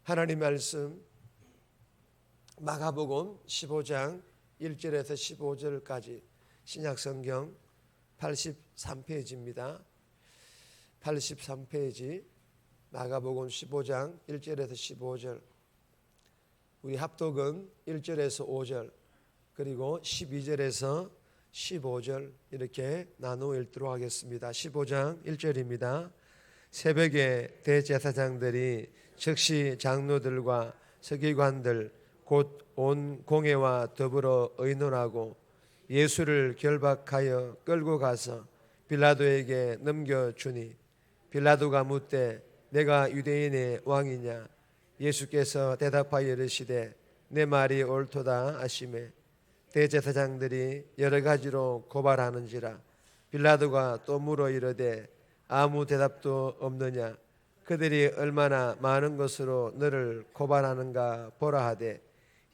하나님 말씀 마가복음 15장 1절에서 15절까지 신약성경 83페이지입니다. 83페이지 마가복음 15장 1절에서 15절. 우리 합독은 1절에서 5절 그리고 12절에서 15절 이렇게 나누어 읽도록 하겠습니다. 15장 1절입니다. 새벽에 대제사장들이 즉시 장로들과 서기관들 곧 온 공회와 더불어 의논하고 예수를 결박하여 끌고 가서 빌라도에게 넘겨주니 빌라도가 묻되 내가 유대인의 왕이냐? 예수께서 대답하여 이르시되 내 말이 옳도다 하시매 대제사장들이 여러 가지로 고발하는지라 빌라도가 또 물어 이르되 아무 대답도 없느냐? 그들이 얼마나 많은 것으로 너를 고발하는가 보라 하되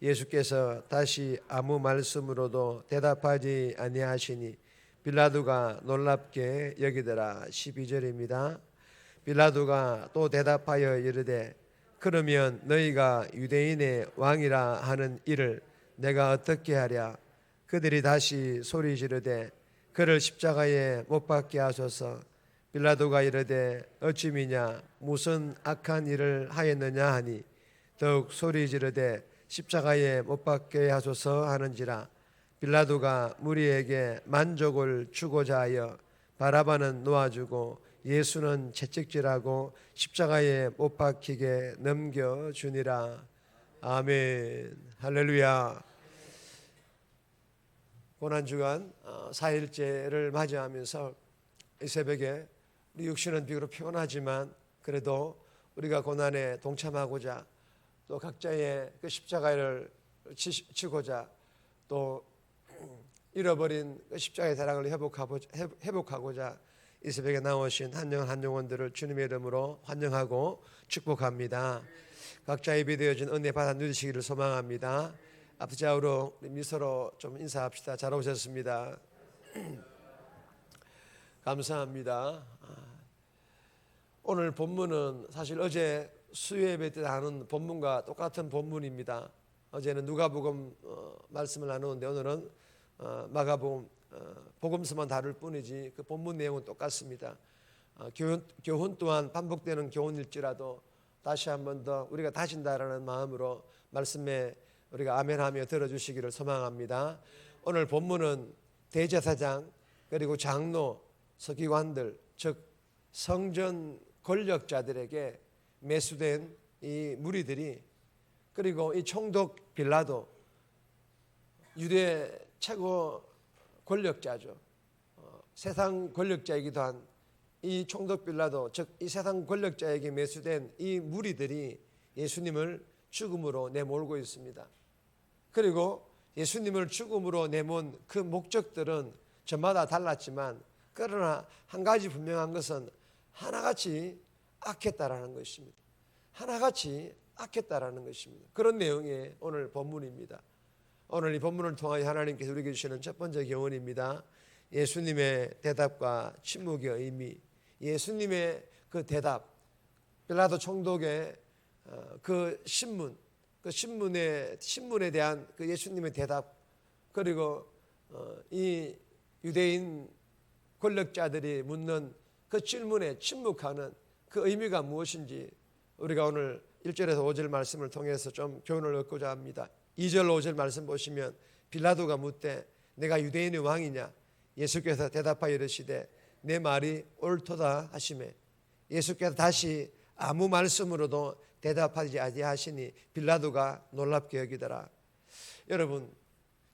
예수께서 다시 아무 말씀으로도 대답하지 아니하시니 빌라도가 놀랍게 여기더라. 12절입니다. 빌라도가 또 대답하여 이르되 그러면 너희가 유대인의 왕이라 하는 이를 내가 어떻게 하랴? 그들이 다시 소리 지르되 그를 십자가에 못 박게 하소서. 빌라도가 이르되 어찌 미냐? 무슨 악한 일을 하였느냐 하니 더욱 소리 지르되 십자가에 못 박게 하소서 하는지라. 빌라도가 무리에게 만족을 주고자 하여 바라바는 놓아주고 예수는 채찍질하고 십자가에 못 박히게 넘겨주니라. 아멘. 할렐루야. 고난주간 4일째를 맞이하면서 이 새벽에 우리 육신은 비록 피곤하지만 그래도 우리가 고난에 동참하고자 또 각자의 그 십자가를 치고자 또 잃어버린 그 십자가의 사랑을 회복하고자 이 새벽에 나오신 한 영혼들을 주님의 이름으로 환영하고 축복합니다. 각자 입에 되어진 은혜 받아 누리시기를 소망합니다. 앞서 좌우로 미소로 좀 인사합시다. 잘 오셨습니다. 감사합니다. 오늘 본문은 사실 어제 수요예배 때 나눈 본문과 똑같은 본문입니다. 어제는 누가복음 말씀을 나누는데 오늘은 마가복음 복음서만 다룰 뿐이지 그 본문 내용은 똑같습니다. 교훈 또한 반복되는 교훈일지라도 다시 한 번 더 우리가 다진다라는 마음으로 말씀에 우리가 아멘하며 들어주시기를 소망합니다. 오늘 본문은 대제사장 그리고 장로 서기관들 즉 성전 권력자들에게 매수된 이 무리들이 그리고 이 총독 빌라도 유대 최고 권력자죠. 세상 권력자이기도 한 이 총독 빌라도 즉 이 세상 권력자에게 매수된 이 무리들이 예수님을 죽음으로 내몰고 있습니다. 그리고 예수님을 죽음으로 내몬 그 목적들은 저마다 달랐지만 그러나 한 가지 분명한 것은 하나같이 악했다라는 것입니다. 하나같이 악했다라는 것입니다. 그런 내용의 오늘 본문입니다. 오늘 이 본문을 통하여 하나님께서 우리에게 주시는 첫 번째 교훈입니다. 예수님의 대답과 침묵의 의미. 예수님의 그 대답, 빌라도 총독의 그 신문, 그 신문에 대한 그 예수님의 대답, 그리고 이 유대인 권력자들이 묻는 그 질문에 침묵하는 그 의미가 무엇인지 우리가 오늘 1절에서 5절 말씀을 통해서 좀 교훈을 얻고자 합니다. 2절 5절 말씀 보시면 빌라도가 묻되 내가 유대인의 왕이냐? 예수께서 대답하여 이르시되 내 말이 옳도다 하시매 예수께서 다시 아무 말씀으로도 대답하지 아니하시니 빌라도가 놀랍게 여기더라. 여러분,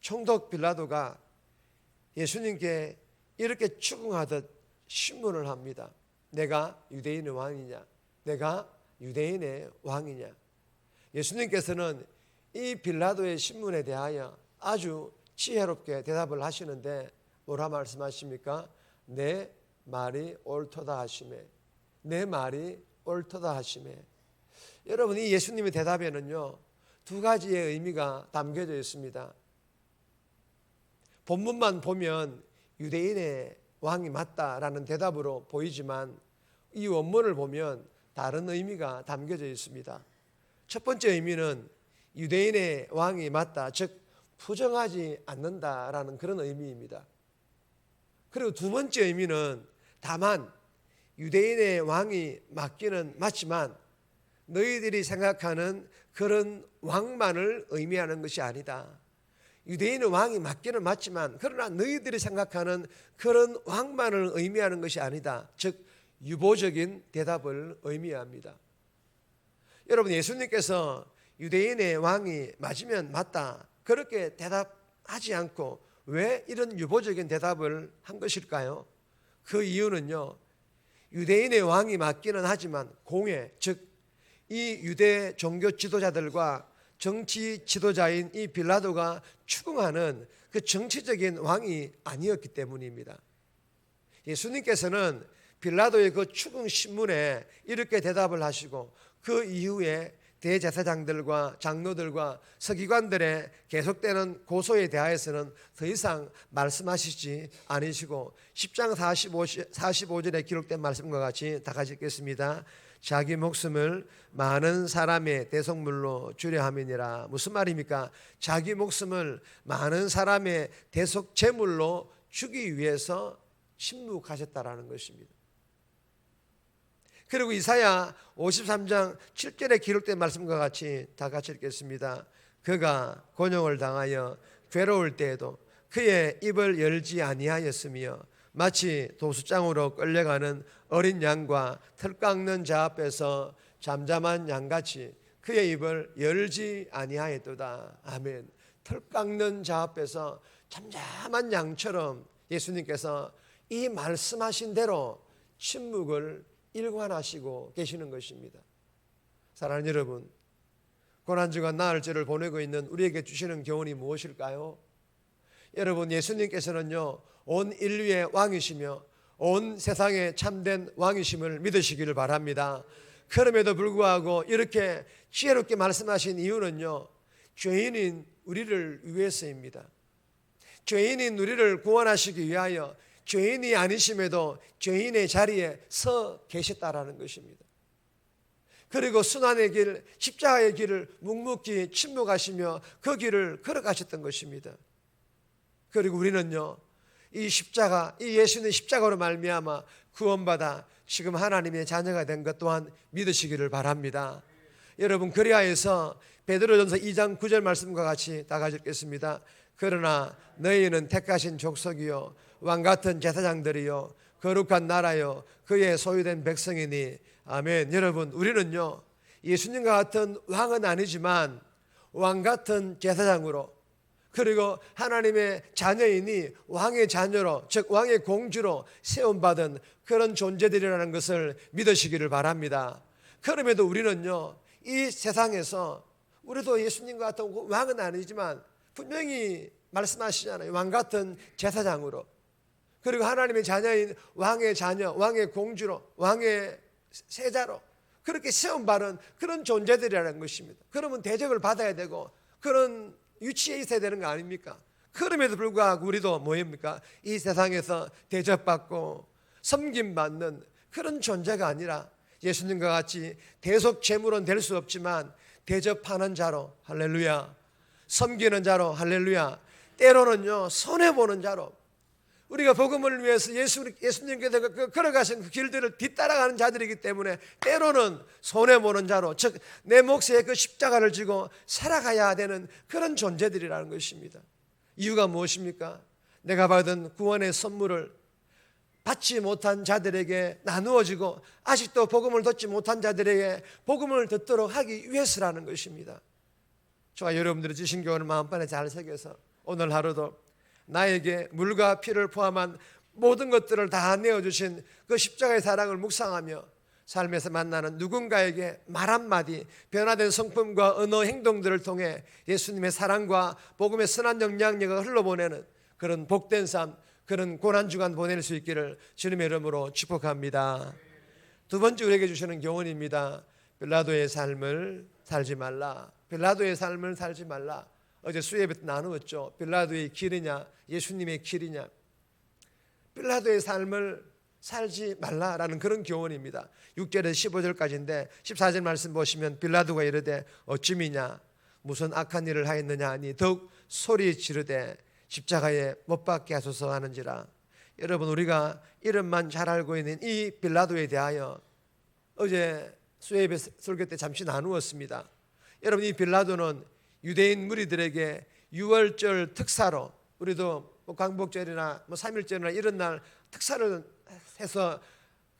총독 빌라도가 예수님께 이렇게 추궁하듯 신문을 합니다. 내가 유대인의 왕이냐? 내가 유대인의 왕이냐? 예수님께서는 이 빌라도의 신문에 대하여 아주 지혜롭게 대답을 하시는데 뭐라 말씀하십니까? 내 말이 옳도다 하시매 내 말이 옳도다 하시매. 여러분, 이 예수님의 대답에는요 두 가지의 의미가 담겨져 있습니다. 본문만 보면 유대인의 왕이 맞다라는 대답으로 보이지만 이 원문을 보면 다른 의미가 담겨져 있습니다. 첫 번째 의미는 유대인의 왕이 맞다, 즉 부정하지 않는다라는 그런 의미입니다. 그리고 두 번째 의미는 다만 유대인의 왕이 맞기는 맞지만 너희들이 생각하는 그런 왕만을 의미하는 것이 아니다. 유대인의 왕이 맞기는 맞지만 그러나 너희들이 생각하는 그런 왕만을 의미하는 것이 아니다. 즉 유보적인 대답을 의미합니다. 여러분, 예수님께서 유대인의 왕이 맞으면 맞다 그렇게 대답하지 않고 왜 이런 유보적인 대답을 한 것일까요? 그 이유는요, 유대인의 왕이 맞기는 하지만 공회, 즉 이 유대 종교 지도자들과 정치 지도자인 이 빌라도가 추궁하는 그 정치적인 왕이 아니었기 때문입니다. 예수님께서는 빌라도의 그 추궁 신문에 이렇게 대답을 하시고 그 이후에 대제사장들과 장로들과 서기관들의 계속되는 고소에 대하여서는 더 이상 말씀하시지 않으시고 10장 45절에 기록된 말씀과 같이 다 같이 읽겠습니다. 자기 목숨을 많은 사람의 대속물로 주려 함이니라. 무슨 말입니까? 자기 목숨을 많은 사람의 대속 제물로 주기 위해서 침묵하셨다라는 것입니다. 그리고 이사야 53장 7절에 기록된 말씀과 같이 다 같이 읽겠습니다. 그가 곤욕을 당하여 괴로울 때에도 그의 입을 열지 아니하였으며 마치 도수장으로 끌려가는 어린 양과 털 깎는 자 앞에서 잠잠한 양같이 그의 입을 열지 아니하였도다. 아멘. 털 깎는 자 앞에서 잠잠한 양처럼 예수님께서 이 말씀하신 대로 침묵을 일관하시고 계시는 것입니다. 사랑하는 여러분, 고난주간 나흘째를 보내고 있는 우리에게 주시는 교훈이 무엇일까요? 여러분, 예수님께서는요 온 인류의 왕이시며 온 세상의 참된 왕이심을 믿으시기를 바랍니다. 그럼에도 불구하고 이렇게 지혜롭게 말씀하신 이유는요, 죄인인 우리를 위해서입니다. 죄인인 우리를 구원하시기 위하여 죄인이 아니심에도 죄인의 자리에 서 계셨다라는 것입니다. 그리고 순환의 길, 십자가의 길을 묵묵히 침묵하시며 그 길을 걸어가셨던 것입니다. 그리고 우리는요 이 십자가, 이 예수님의 십자가로 말미암아 구원받아 지금 하나님의 자녀가 된 것 또한 믿으시기를 바랍니다. 여러분, 그리하여서 베드로전서 2장 9절 말씀과 같이 다 같이 읽겠습니다. 그러나 너희는 택하신 족속이요 왕같은 제사장들이요 거룩한 나라요 그의 소유된 백성이니. 아멘. 여러분, 우리는요 예수님과 같은 왕은 아니지만 왕같은 제사장으로, 그리고 하나님의 자녀이니 왕의 자녀로, 즉 왕의 공주로 세움받은 그런 존재들이라는 것을 믿으시기를 바랍니다. 그럼에도 우리는요 이 세상에서 우리도 예수님과 같은 왕은 아니지만 분명히 말씀하시잖아요. 왕같은 제사장으로, 그리고 하나님의 자녀인 왕의 자녀, 왕의 공주로, 왕의 세자로 그렇게 세움받은 그런 존재들이라는 것입니다. 그러면 대접을 받아야 되고 그런 위치에 있어야 되는 거 아닙니까? 그럼에도 불구하고 우리도 뭐입니까? 이 세상에서 대접받고 섬김받는 그런 존재가 아니라 예수님과 같이 대속 제물은 될 수 없지만 대접하는 자로, 할렐루야, 섬기는 자로, 할렐루야, 때로는요 손해보는 자로, 우리가 복음을 위해서 예수님께서 걸어가신 그 길들을 뒤따라가는 자들이기 때문에 때로는 손해보는 자로, 즉 내 몫에 그 십자가를 지고 살아가야 되는 그런 존재들이라는 것입니다. 이유가 무엇입니까? 내가 받은 구원의 선물을 받지 못한 자들에게 나누어지고 아직도 복음을 듣지 못한 자들에게 복음을 듣도록 하기 위해서라는 것입니다. 저와 여러분들이 주신 교훈을 마음판에 잘 새겨서 오늘 하루도 나에게 물과 피를 포함한 모든 것들을 다 내어주신 그 십자가의 사랑을 묵상하며 삶에서 만나는 누군가에게 말 한마디, 변화된 성품과 언어, 행동들을 통해 예수님의 사랑과 복음의 선한 영향력을 흘러보내는 그런 복된 삶, 그런 고난주간 보낼 수 있기를 주님의 이름으로 축복합니다. 두 번째 우리에게 주시는 교훈입니다. 빌라도의 삶을 살지 말라. 빌라도의 삶을 살지 말라. 어제 수예부터 나누었죠. 빌라도의 길이냐 예수님의 길이냐. 빌라도의 삶을 살지 말라라는 그런 교훈입니다. 6절에서 15절까지인데 14절 말씀 보시면 빌라도가 이르되 어찌미냐 무슨 악한 일을 하였느냐 하니 더욱 소리 지르되 십자가에 못 박게 하소서 하는지라. 여러분, 우리가 이름만 잘 알고 있는 이 빌라도에 대하여 어제 수요예배 설교 때 잠시 나누었습니다. 여러분, 이 빌라도는 유대인 무리들에게 유월절 특사로, 우리도 광복절이나 3.1절이나 이런 날 특사를 해서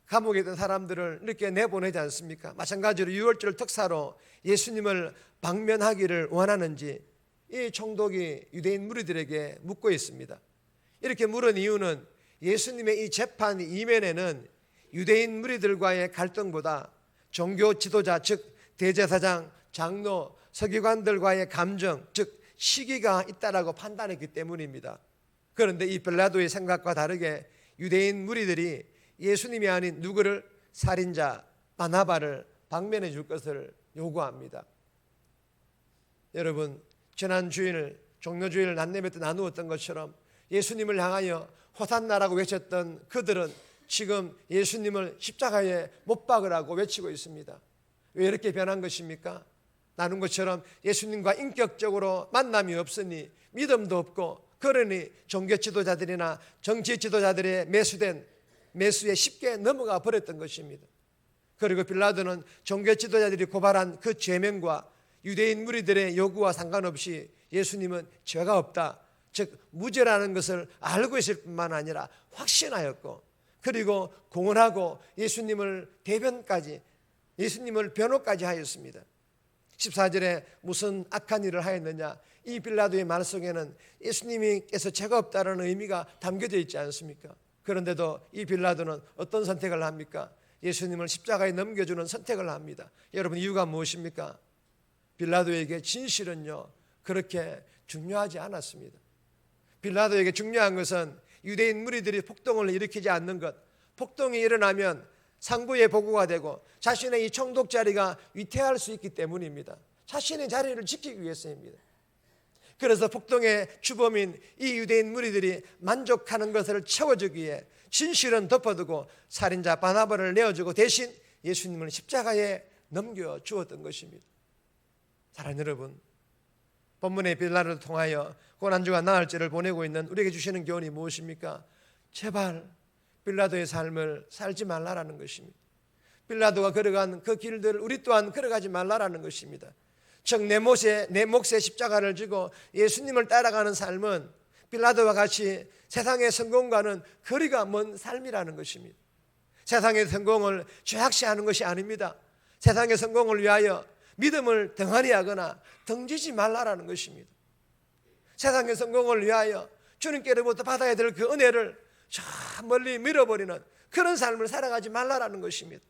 감옥에 있던 사람들을 이렇게 내보내지 않습니까? 마찬가지로 유월절 특사로 예수님을 방면하기를 원하는지 이 총독이 유대인 무리들에게 묻고 있습니다. 이렇게 물은 이유는 예수님의 이 재판 이면에는 유대인 무리들과의 갈등보다 종교 지도자, 즉 대제사장, 장로, 서기관들과의 감정, 즉 시기가 있다라고 판단했기 때문입니다. 그런데 이 빌라도의 생각과 다르게 유대인 무리들이 예수님이 아닌 누구를, 살인자 바나바를 방면해 줄 것을 요구합니다. 여러분, 지난 주일 종료주일 난내배 때 나누었던 것처럼 예수님을 향하여 호산나라고 외쳤던 그들은 지금 예수님을 십자가에 못 박으라고 외치고 있습니다. 왜 이렇게 변한 것입니까? 나눈 것처럼 예수님과 인격적으로 만남이 없으니 믿음도 없고, 그러니 종교 지도자들이나 정치 지도자들의 매수에 쉽게 넘어가 버렸던 것입니다. 그리고 빌라도는 종교 지도자들이 고발한 그 죄명과 유대인 무리들의 요구와 상관없이 예수님은 죄가 없다, 즉 무죄라는 것을 알고 있을 뿐만 아니라 확신하였고, 그리고 공언하고 예수님을 변호까지 하였습니다. 14절에 무슨 악한 일을 하였느냐, 이 빌라도의 말 속에는 예수님께서 죄가 없다는 의미가 담겨져 있지 않습니까? 그런데도 이 빌라도는 어떤 선택을 합니까? 예수님을 십자가에 넘겨주는 선택을 합니다. 여러분, 이유가 무엇입니까? 빌라도에게 진실은요 그렇게 중요하지 않았습니다. 빌라도에게 중요한 것은 유대인 무리들이 폭동을 일으키지 않는 것, 폭동이 일어나면 상부의 보고가 되고 자신의 이 총독 자리가 위태할 수 있기 때문입니다. 자신의 자리를 지키기 위해서입니다. 그래서 폭동의 주범인 이 유대인 무리들이 만족하는 것을 채워주기 위해 진실은 덮어두고 살인자 바나바를 내어주고 대신 예수님을 십자가에 넘겨주었던 것입니다. 사랑하는 여러분, 본문의 빌라도를 통하여 고난주가 나흘째를 보내고 있는 우리에게 주시는 교훈이 무엇입니까? 제발 빌라도의 삶을 살지 말라라는 것입니다. 빌라도가 걸어간 그 길들을 우리 또한 걸어가지 말라라는 것입니다. 즉 내 몫에 십자가를 지고 예수님을 따라가는 삶은 빌라도와 같이 세상의 성공과는 거리가 먼 삶이라는 것입니다. 세상의 성공을 죄악시하는 것이 아닙니다. 세상의 성공을 위하여 믿음을 등한히 하거나 등지지 말라라는 것입니다. 세상의 성공을 위하여 주님께로부터 받아야 될 그 은혜를 저 멀리 밀어버리는 그런 삶을 살아가지 말라라는 것입니다.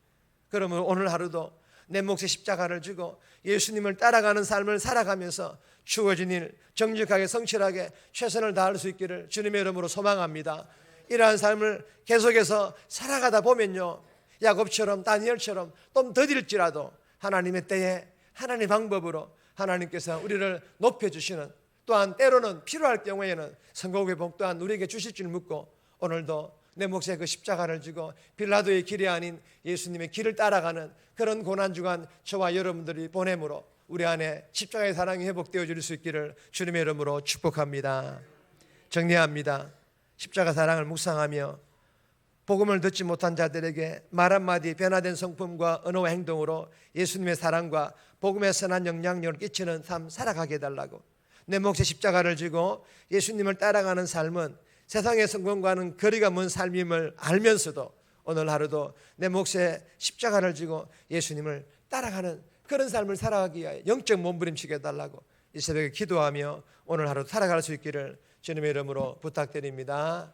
그러면 오늘 하루도 내 몫에 십자가를 지고 예수님을 따라가는 삶을 살아가면서 주어진 일 정직하게 성실하게 최선을 다할 수 있기를 주님의 이름으로 소망합니다. 이러한 삶을 계속해서 살아가다 보면요, 야곱처럼 다니엘처럼 좀 더딜지라도 하나님의 때에 하나님의 방법으로 하나님께서 우리를 높여주시는, 또한 때로는 필요할 경우에는 성공의 복 또한 우리에게 주실 줄 믿고 오늘도 내 몫에 그 십자가를 지고 빌라도의 길이 아닌 예수님의 길을 따라가는 그런 고난주간 저와 여러분들이 보내므로 우리 안에 십자가의 사랑이 회복되어 줄 수 있기를 주님의 이름으로 축복합니다. 정리합니다. 십자가 사랑을 묵상하며 복음을 듣지 못한 자들에게 말 한마디 변화된 성품과 언어와 행동으로 예수님의 사랑과 복음의 선한 영향력을 끼치는 삶 살아가게 해달라고, 내 몫에 십자가를 지고 예수님을 따라가는 삶은 세상의 성공과는 거리가 먼 삶임을 알면서도 오늘 하루도 내 몫에 십자가를 지고 예수님을 따라가는 그런 삶을 살아가기 위하여 영적 몸부림치게 해달라고 이 새벽에 기도하며 오늘 하루 살아갈 수 있기를 주님의 이름으로 부탁드립니다.